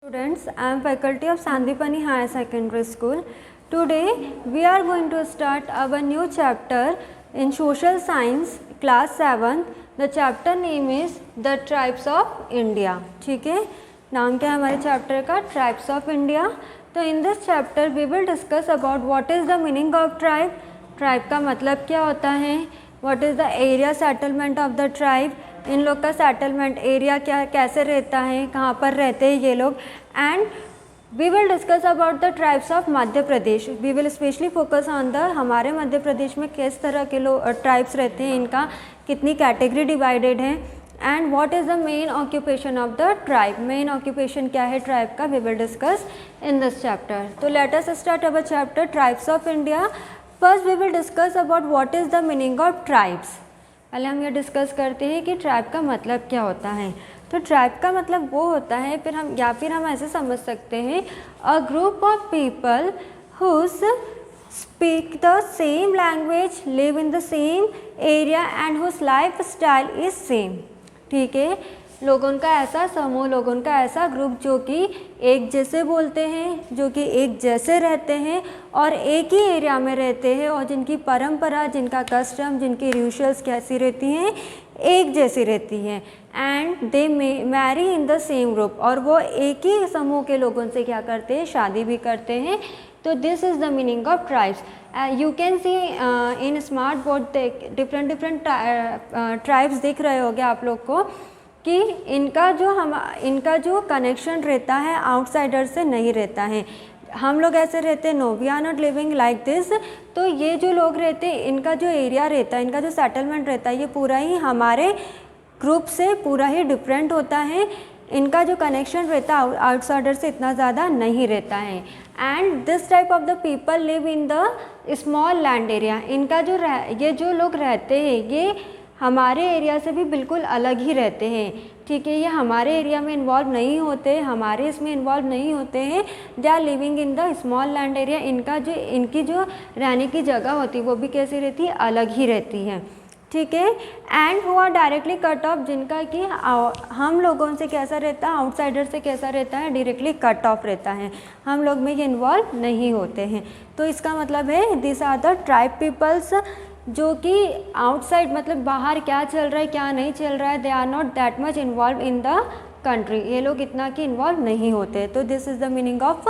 Students, I am faculty of Sandipani Higher Secondary School. Today we are going to start our new chapter in Social Science class 7. The chapter name is The Tribes of India. ठीक है, नाम क्या है हमारे chapter का? Tribes of India. तो in this chapter we will discuss about what is the meaning of tribe. Tribe का मतलब क्या होता है? What is the area settlement of the tribe? इन लोग का सेटलमेंट एरिया क्या कैसे रहता है, कहाँ पर रहते हैं ये लोग. And we will discuss about the tribes of Madhya Pradesh. We will specially focus on the हमारे मध्य प्रदेश में किस तरह के लोग ट्राइब्स रहते हैं, इनका कितनी कैटेगरी डिवाइडेड है, and what is the main occupation of the tribe. Main occupation क्या है ट्राइब का, we will discuss in this chapter. तो let us start our chapter tribes of India. First we will discuss about what is the meaning of tribes. पहले हम ये discuss करते हैं कि ट्राइब का मतलब क्या होता है. तो ट्राइब का मतलब वो होता है, फिर हम ऐसे समझ सकते हैं, a group of people whose speak the same language, live in the same area and whose life style is same. ठीक है, लोगों का ऐसा समूह, लोगों का ऐसा ग्रुप जो कि एक जैसे बोलते हैं, जो कि एक जैसे रहते हैं और एक ही एरिया में रहते हैं, और जिनकी परंपरा, जिनका कस्टम, जिनकी रिचुअल्स कैसी रहती हैं, एक जैसी रहती हैं. And they marry in the same group, और वो एक ही समूह के लोगों से क्या करते हैं, शादी भी करते हैं. तो this is the meaning of tribes. You can see in smart board different tribes दिख रहे होंगे आप लोग को कि इनका जो कनेक्शन रहता है आउटसाइडर से नहीं रहता है. हम लोग ऐसे रहते हैं, no we are not living like this. तो ये जो लोग रहते हैं, इनका जो एरिया रहता है, इनका जो सेटलमेंट रहता है, ये पूरा ही हमारे ग्रुप से पूरा ही डिफरेंट होता है. इनका जो कनेक्शन रहता है आउटसाइडर से इतना ज़्यादा नहीं रहता है. And this type of the people live in the small land area. इनका ये जो लोग रहते हैं, ये हमारे एरिया से भी बिल्कुल अलग ही रहते हैं. ठीक है, ये हमारे एरिया में इन्वॉल्व नहीं होते, हमारे इसमें इन्वॉल्व नहीं होते हैं. They are living in the small land area. इनकी जो रहने की जगह होती है वो भी कैसी रहती है, अलग ही रहती है. ठीक है, and who are directly cut off, जिनका कि हम लोगों से कैसा रहता है, आउटसाइडर से कैसा रहता है, डायरेक्टली कट ऑफ रहता है. हम लोग में ये इन्वॉल्व नहीं होते हैं. तो इसका मतलब है this are the tribe peoples, जो कि आउटसाइड मतलब बाहर क्या चल रहा है क्या नहीं चल रहा है, they are not that much involve in the country. ये लोग इतना कि इन्वॉल्व नहीं होते. तो this is the meaning of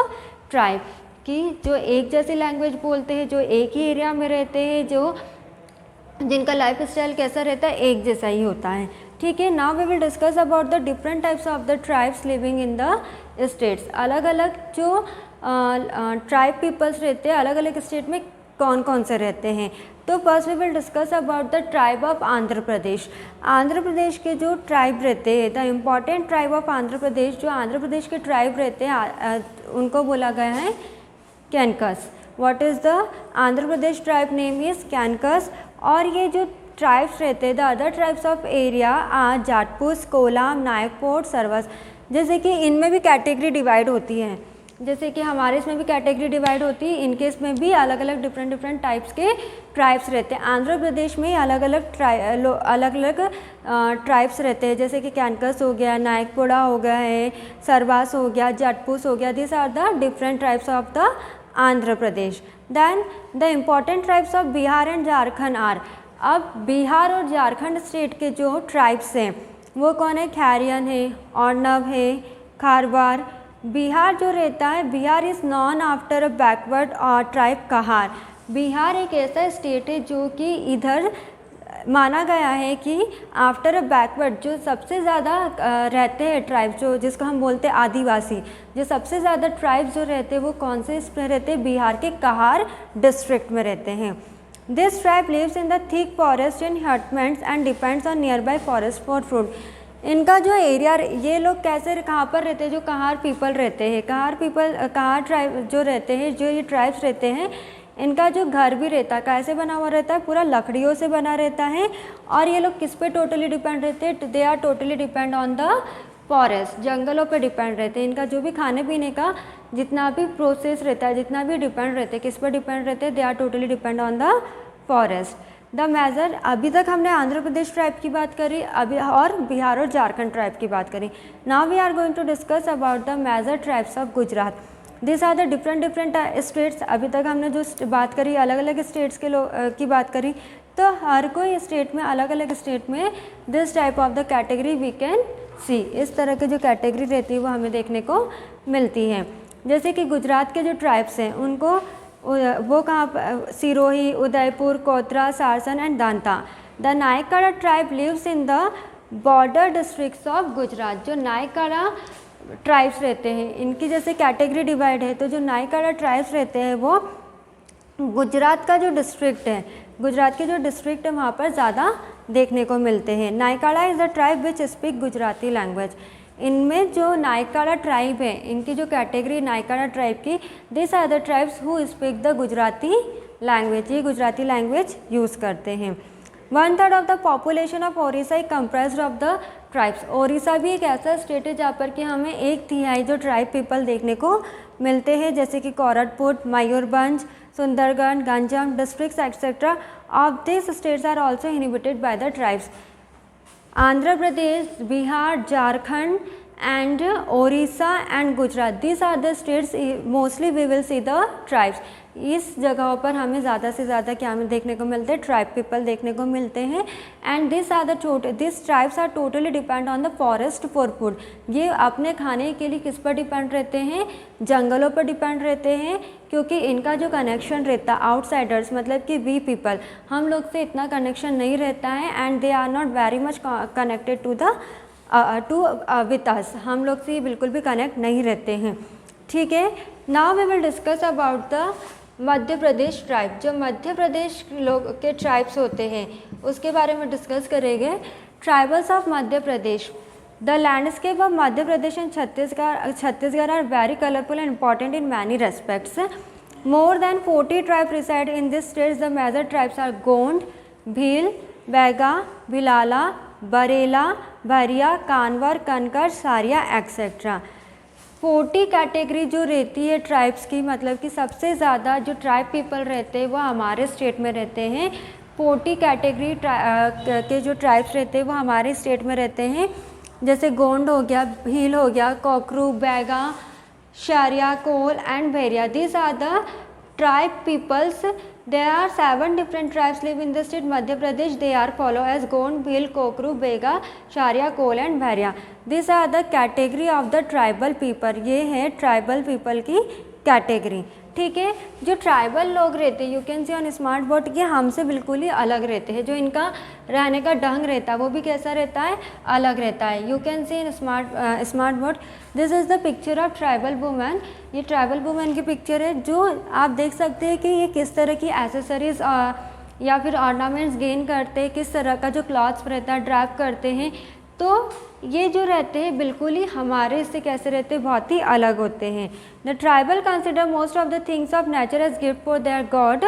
tribe, कि जो एक जैसी लैंग्वेज बोलते हैं, जो एक ही एरिया में रहते हैं, जिनका लाइफ स्टाइल कैसा रहता है, एक जैसा ही होता है. ठीक है, now we will discuss about the different types of the tribes living in the states. अलग अलग जो ट्राइब पीपल्स रहते हैं, अलग अलग स्टेट में कौन कौन से रहते हैं. तो first we will discuss about the tribe of Andhra Pradesh. Andhra Pradesh के जो ट्राइब रहते हैं, the important tribe of Andhra Pradesh, जो आंध्र प्रदेश के ट्राइब रहते हैं, उनको बोला गया है कैनकस. What is the Andhra Pradesh tribe name is कैनकस. और ये जो ट्राइब्स रहते हैं, the other tribes of area are Jatapus, Kolam, Naikpod, सरवस. जैसे कि इनमें भी कैटेगरी डिवाइड होती है, जैसे कि हमारे इसमें भी कैटेगरी डिवाइड होती है, इनके इसमें भी अलग अलग डिफरेंट टाइप्स के ट्राइब्स रहते हैं. आंध्र प्रदेश में अलग अलग ट्राइब्स रहते हैं, जैसे कि कैनकस हो गया, नायकपोड़ा हो गया है, सरवास हो गया, जाटपूस हो गया. This are the different tribes of the Andhra Pradesh. Then the important tribes of Bihar and Jharkhand are. अब बिहार और झारखंड स्टेट के जो ट्राइब्स हैं वो कौन है, खैरियन है, अर्नब है, खारवार. बिहार जो रहता है, Bihar is non after a backward और ट्राइब कहार. बिहार एक ऐसा स्टेट है जो कि इधर माना गया है कि आफ्टर अ बैकवर्ड जो सबसे ज़्यादा रहते हैं ट्राइब, जो जिसको हम बोलते हैं आदिवासी, जो सबसे ज़्यादा ट्राइब्स जो रहते हैं वो कौन से इसमें रहते हैं, बिहार के कहार डिस्ट्रिक्ट में रहते हैं. This tribe lives in the thick forest in hutments and depends on nearby forest for food. इनका जो एरिया, ये लोग कैसे कहाँ पर रहते हैं, जो कहार पीपल रहते हैं, कहार ट्राइब जो रहते हैं, जो ये ट्राइब्स रहते हैं, इनका जो घर भी रहता है कैसे बना हुआ रहता है, पूरा लकड़ियों से बना रहता है. और ये लोग किस पे टोटली डिपेंड रहते हैं, they are totally depend on the forest. जंगलों पे डिपेंड रहते हैं. इनका जो भी खाने पीने का जितना भी प्रोसेस रहता है, जितना भी डिपेंड रहते हैं, किस पर डिपेंड रहते हैं, they are totally depend on the forest. The major, अभी तक हमने आंध्र प्रदेश ट्राइब की बात करी अभी और बिहार और झारखंड ट्राइब की बात करी. Now we are going to discuss about the major tribes of Gujarat. This are the different states. अभी तक हमने जो बात करी अलग अलग स्टेट्स के की बात करी, तो हर कोई स्टेट में अलग अलग स्टेट में this type of the category we can see. इस तरह की जो कैटेगरी रहती है वो हमें देखने को मिलती है. जैसे कि गुजरात के जो ट्राइब्स हैं उनको वो कहाँ पर, सिरोही, उदयपुर, कोतरा, सारसन and Danta. The Naikda tribe lives in the border districts of Gujarat. जो नायकाड़ा ट्राइब्स रहते हैं इनकी जैसे कैटेगरी डिवाइड है, तो जो नायकाड़ा ट्राइब्स रहते हैं वो गुजरात का जो डिस्ट्रिक्ट है, गुजरात के जो डिस्ट्रिक्ट है वहाँ पर ज़्यादा देखने को मिलते हैं. Naikda is the tribe which speak Gujarati language. इनमें जो नायकाड़ा ट्राइब है, इनकी जो कैटेगरी नायकाड़ा ट्राइब की, this are the tribes who speak the Gujarati language. ये गुजराती लैंग्वेज यूज़ करते हैं. 1/3 of the population of Odisha comprised of the tribes. Odisha भी एक ऐसा स्टेट है जहाँ पर कि हमें 1/3 जो ट्राइब पीपल देखने को मिलते हैं, जैसे कि Koraput, Mayurbhanj, Sundargarh, Ganjam districts etcetera of this states are also inhibited by the tribes. Andhra Pradesh, Bihar, Jharkhand and Orissa and Gujarat, these are the states mostly we will see the tribes. इस जगहों पर हमें ज़्यादा से ज़्यादा क्या हमें देखने को मिलते हैं, ट्राइब पीपल देखने को मिलते हैं. And this tribes are totally depend on the forest for food. ये अपने खाने के लिए किस पर डिपेंड रहते हैं, जंगलों पर डिपेंड रहते हैं, क्योंकि इनका जो कनेक्शन रहता है आउटसाइडर्स मतलब कि वी पीपल, हम लोग से इतना कनेक्शन नहीं रहता है. And they are not very much connected to the with us. हम लोग से बिल्कुल भी कनेक्ट नहीं रहते हैं. ठीक है. Now we will discuss about the Madhya Pradesh tribe. जो मध्य प्रदेश लोग के ट्राइब्स होते हैं उसके बारे में डिस्कस करेंगे. Tribals of Madhya Pradesh. The landscape of Madhya Pradesh and Chhattisgarh are very colourful and important in many respects. More than 40 tribe reside in this states. The major tribes are Gond, Bhil, Baiga, Bhilala, Barela, Bharia, Kanwar, Kankar, Saria etcetera. 40 category जो रहती है ट्राइब्स की, मतलब कि सबसे ज़्यादा जो ट्राइब पीपल रहते हैं वो हमारे स्टेट में रहते हैं. 40 कैटेगरी के जो ट्राइब्स रहते हैं वो हमारे स्टेट में रहते हैं. जैसे गोंड हो गया, भील हो गया, कोकरू, बैगा, शारिया, Kol and Bharia. This are the tribe peoples. There are 7 different tribes live in the state Madhya Pradesh. They are follow as Gond, Bhil, Kokru, Bega, Sharia, Kol and Bharia. These are the category of the tribal people. ये है tribal people की category. ठीक है. जो tribal लोग रहते हैं, you can see on smart board, ये हमसे बिल्कुल ही अलग रहते हैं. जो इनका रहने का ढंग रहता है वो भी कैसा रहता है, अलग रहता है. You can see in smart board. This is the picture of tribal women. ये ट्राइबल वुमेन की पिक्चर है जो आप देख सकते हैं कि ये किस तरह की एसेसरीज या फिर ऑर्नामेंट्स गेन करते हैं, किस तरह का जो क्लॉथ्स रहता है ड्रैप करते हैं. तो ये जो रहते हैं बिल्कुल ही हमारे इससे कैसे रहते हैं, बहुत ही अलग होते हैं. The tribal consider most of the things of nature as gift for their god.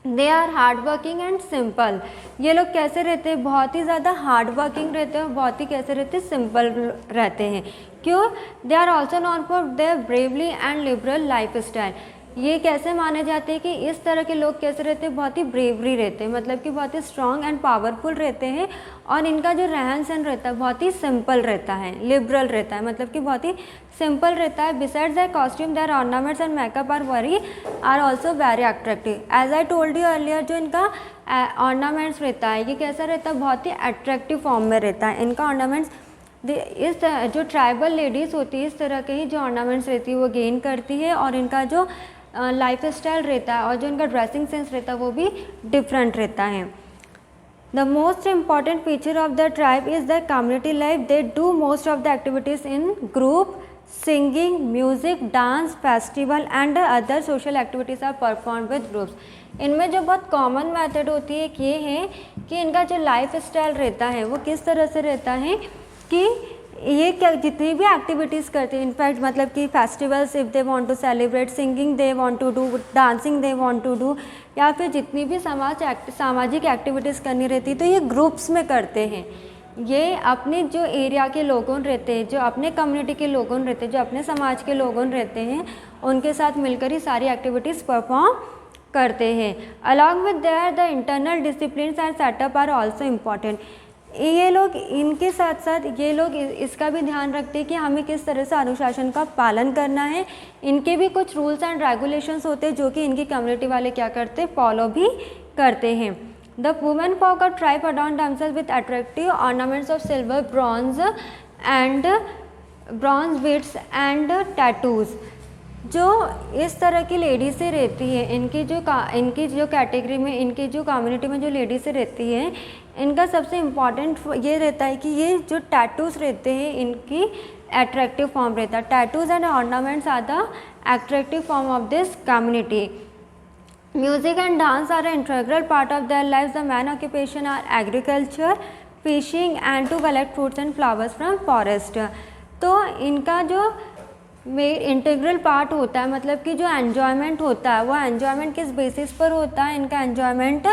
They are hard working and simple. ये लोग कैसे रहते हैं, बहुत ही ज़्यादा हार्ड वर्किंग रहते हैं, बहुत ही कैसे रहते हैं, सिंपल रहते हैं. क्यों? They are also known for their bravely and liberal life style. ये कैसे माने जाते हैं कि इस तरह के लोग कैसे रहते हैं, बहुत ही ब्रेवरी रहते हैं, मतलब कि बहुत ही स्ट्रॉन्ग एंड पावरफुल रहते हैं. और इनका जो रहन सहन रहता है बहुत ही सिंपल रहता है, लिबरल रहता है, मतलब कि बहुत ही सिंपल रहता है. Besides their costume their ornaments and makeup are also very attractive. As I told you earlier, जो इनका ऑर्नामेंट्स रहता है ये कैसा रहता है, बहुत ही अट्रैक्टिव फॉर्म में रहता है. इनका ऑर्नामेंट्स इस जो ट्राइबल लेडीज़ होती है इस तरह के ही जो ऑर्नामेंट्स रहती है वो गेन करती है. और इनका जो लाइफ स्टाइल रहता है और जो इनका ड्रेसिंग सेंस रहता है वो भी डिफरेंट रहता है. The most important feature of the tribe is the community life. They do most of the activities in group. Singing, music, dance, festival and other social activities are perform with groups. इनमें जो बहुत common method होती है ये है कि इनका जो लाइफ स्टाइल रहता है वो किस तरह से रहता है कि ये क्या जितनी भी एक्टिविटीज़ करते हैं, इनफैक्ट मतलब कि festivals if they want to celebrate, singing they want to do, dancing they want to do, या फिर जितनी भी सामाजिक एक्टिविटीज़ करनी रहती है तो ये ग्रुप्स में करते हैं. ये अपने जो एरिया के लोगों रहते हैं, जो अपने कम्युनिटी के लोगों रहते हैं, जो अपने समाज के लोगों रहते हैं, उनके साथ मिलकर ही सारी एक्टिविटीज़ परफॉर्म करते हैं। Along with their the internal discipline and setup are also important. ये लोग इनके साथ साथ ये लोग इसका भी ध्यान रखते हैं कि हमें किस तरह से अनुशासन का पालन करना है। इनके भी कुछ रूल्स एंड रेगुलेशंस होते हैं जो कि इनकी कम्युनिटी वाले क्या करते हैं, फॉलो भी करते हैं। The women folk of tribe adorn themselves with attractive ornaments of silver, bronze beads and tattoos। जो इस तरह की लेडीज़ें रहती है, इनकी जो कैटेगरी में, इनकी जो कम्युनिटी में जो लेडीज़ें रहती हैं, इनका सबसे इम्पॉर्टेंट ये रहता है कि ये जो टैटूज़ रहते हैं इनकी अट्रैक्टिव फॉर्म रहता है। Tattoos and ornaments are the attractive form of this community. Music and dance are an integral part of their lives. The main occupation are agriculture, fishing and to collect fruits and flowers from forest। तो इनका जो integral part होता है, मतलब कि जो enjoyment होता है वो एन्जॉयमेंट किस बेसिस पर होता है, इनका एन्जॉयमेंट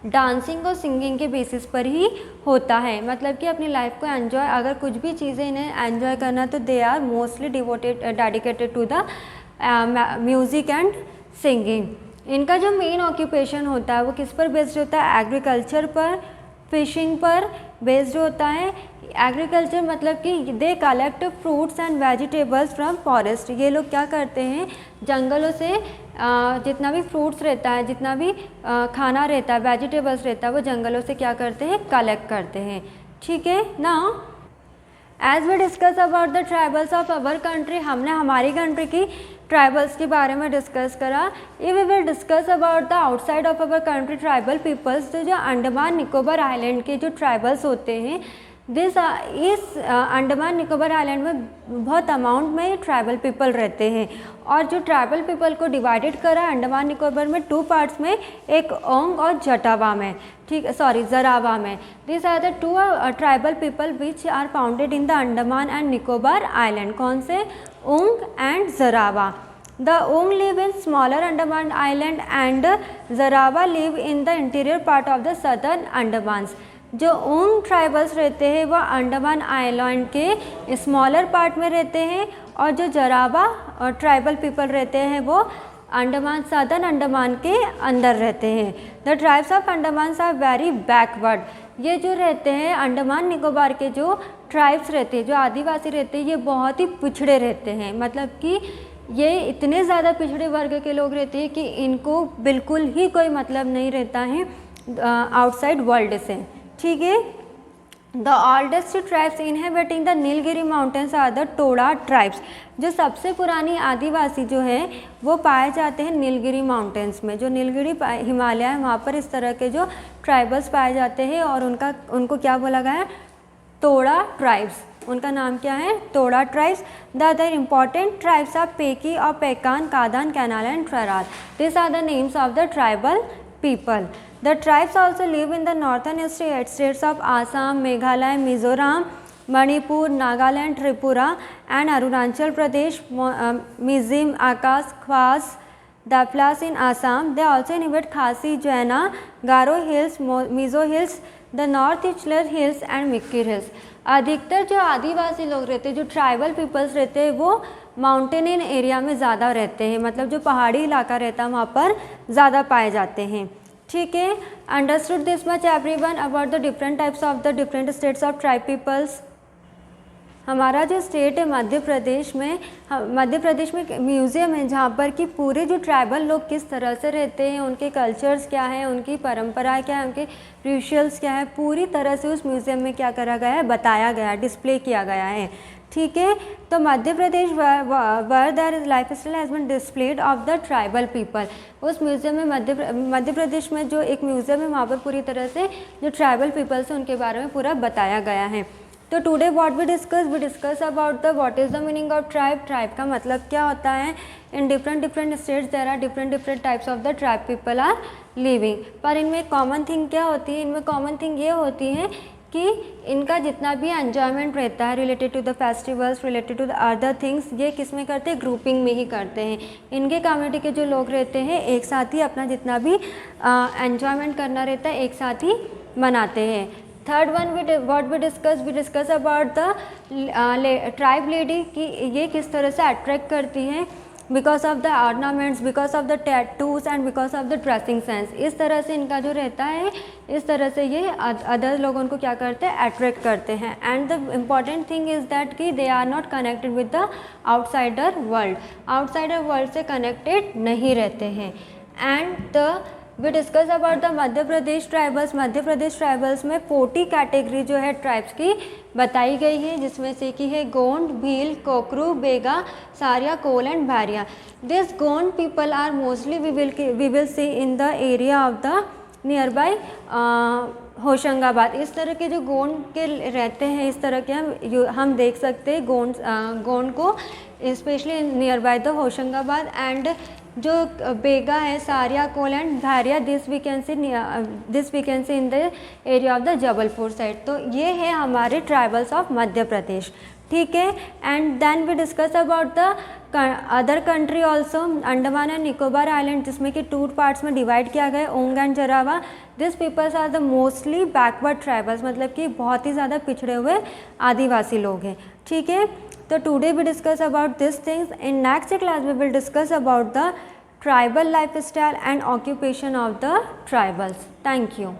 डांसिंग और सिंगिंग के बेसिस पर ही होता है। मतलब कि अपनी लाइफ को एन्जॉय, अगर कुछ भी चीज़ें इन्हें एन्जॉय करना तो they are mostly dedicated to the music and singing. इनका जो मेन ऑक्यूपेशन होता है वो किस पर बेस्ड होता है, एग्रीकल्चर पर, फिशिंग पर बेस्ड होता है। एग्रीकल्चर मतलब कि they collect fruits and vegetables from forest. ये लोग क्या करते हैं, जंगलों से जितना भी फ्रूट्स रहता है, जितना भी खाना रहता है, वेजिटेबल्स रहता है, वो जंगलों से क्या करते हैं, कलेक्ट करते हैं। ठीक है ना। As we discuss about the tribals of our country, हमने हमारी कंट्री की ट्राइबल्स के बारे में डिस्कस करा। ये we will discuss about the outside of our country tribal peoples. तो जो अंडमान निकोबार आइलैंड के जो ट्राइबल्स होते हैं, इस अंडमान निकोबार आइलैंड में बहुत अमाउंट में ट्राइबल पीपल रहते हैं। और जो ट्राइबल पीपल को डिवाइडेड करा अंडमान निकोबार में 2 पार्ट्स में, एक ओंग और जटावा में, जरावा में। This are the 2 tribal people which are founded in the Andaman and Nicobar island. कौन से, Onge and Jarawa. The Onge live in smaller Andaman island and Jarawa live in the interior part of the southern Andamans. जो ओंग ट्राइबल्स रहते हैं वह अंडमान आइलैंड के स्मॉलर पार्ट में रहते हैं, और जो जरावा और ट्राइबल पीपल रहते हैं वो अंडमान, सदर्न अंडमान के अंदर रहते हैं। The tribes of Andaman are very backward. ये जो रहते हैं अंडमान निकोबार के जो ट्राइब्स रहते हैं, जो आदिवासी रहते हैं, ये बहुत ही पिछड़े रहते हैं। मतलब कि ये इतने ज़्यादा पिछड़े वर्ग के लोग रहते हैं कि इनको बिल्कुल ही कोई मतलब नहीं रहता है आउटसाइड वर्ल्ड से। ठीक है। The oldest tribes inhabiting the Nilgiri mountains are the Toda tribes. जो सबसे पुरानी आदिवासी जो है वो पाए जाते हैं नीलगिरी माउंटेन्स में। जो नीलगिरी हिमालय है वहाँ पर इस तरह के जो ट्राइबल्स पाए जाते हैं, और उनको क्या बोला गया है, टोडा ट्राइब्स। उनका नाम क्या है, Toda tribes. The other important tribes are पेकी और पेकान, कादान, कैनाल एंड ट्राराल। This are the names of the tribal people. The tribes also live in the northern states of Assam, Meghalaya, Mizoram, Manipur, Nagaland, Tripura and Arunachal Pradesh, Mizim, Akas, Khwas, Daplas in Assam. They also inhabit Khasi, Jaina, Garo Hills, Mizo Hills, the North Ichler Hills and Mikir Hills. अधिकतर जो आदिवासी लोग रहते हैं, जो tribal peoples रहते हैं, वो mountain area में ज़्यादा रहते हैं। मतलब जो पहाड़ी इलाका रहता है वहाँ पर ज़्यादा पाए जाते हैं। ठीक है। Understood this much everyone about the different types of the different states of tribe peoples. हमारा जो स्टेट है मध्य प्रदेश में एक म्यूज़ियम है जहाँ पर कि पूरे जो ट्राइबल लोग किस तरह से रहते हैं, उनके कल्चर्स क्या है, उनकी परंपराएं क्या है, उनके रिचुअल्स क्या है, पूरी तरह से उस म्यूज़ियम में क्या करा गया है, बताया गया, डिस्प्ले किया गया है। ठीक है। तो Madhya Pradesh where their life style has been displayed of the tribal people. उस म्यूज़ियम में मध्य प्रदेश में जो एक म्यूज़ियम है वहाँ पर पूरी तरह से जो ट्राइबल पीपल्स हैं उनके बारे में पूरा बताया गया है। तो today what we discuss about the what is the meaning of tribe. Tribe का मतलब क्या होता है। In different states there are different types of the tribe people are living. पर इनमें कॉमन थिंग क्या होती है, इनमें कॉमन थिंग ये होती है कि इनका जितना भी एन्जॉयमेंट रहता है related to the festivals, related to the other things, ये किस में करते हैं, ग्रुपिंग में ही करते हैं। इनके कम्युनिटी के जो लोग रहते हैं एक साथ ही अपना जितना भी एन्जॉयमेंट करना रहता है एक साथ ही मनाते हैं। Third one what we discuss about the tribe lady कि ये किस तरह से अट्रैक्ट करती है। Because of the ornaments, because of the tattoos and because of the dressing sense. इस तरह से इनका जो रहता है, इस तरह से ये अदर लोगों को क्या करते हैं, अट्रैक्ट करते हैं। And the important thing is that कि they are not connected with the outsider world, outsider world से कनेक्टेड नहीं रहते हैं। And we discuss about the Madhya Pradesh tribals. Madhya Pradesh tribals में 40 कैटेगरी जो है ट्राइब्स की बताई गई है, जिसमें से कि है गोंड, भील, कोकरू, बेगा, सारिया, Kol and Bharia. This Gond people are mostly we will see in the area of the near by Hoshangabad. इस तरह के जो गोंड के रहते हैं, इस तरह के हम देख सकते हैं गोंड को specially near by the Hoshangabad. And जो बेगा है, सारिया, Kol and Bharia, this we can see in the area of the Jabalpur side. तो ये है हमारे ट्राइबल्स ऑफ मध्य प्रदेश, ठीक है। And then we discuss about the other country also, Andaman and Nicobar island, जिसमें कि 2 पार्ट्स में डिवाइड किया गया है, Onge and Jarawa. This peoples are the mostly backward tribals, मतलब कि बहुत ही ज़्यादा पिछड़े हुए आदिवासी लोग हैं, ठीक है। तो today we discuss about this things. In next class we will discuss about the tribal life style and occupation of the tribals. Thank you.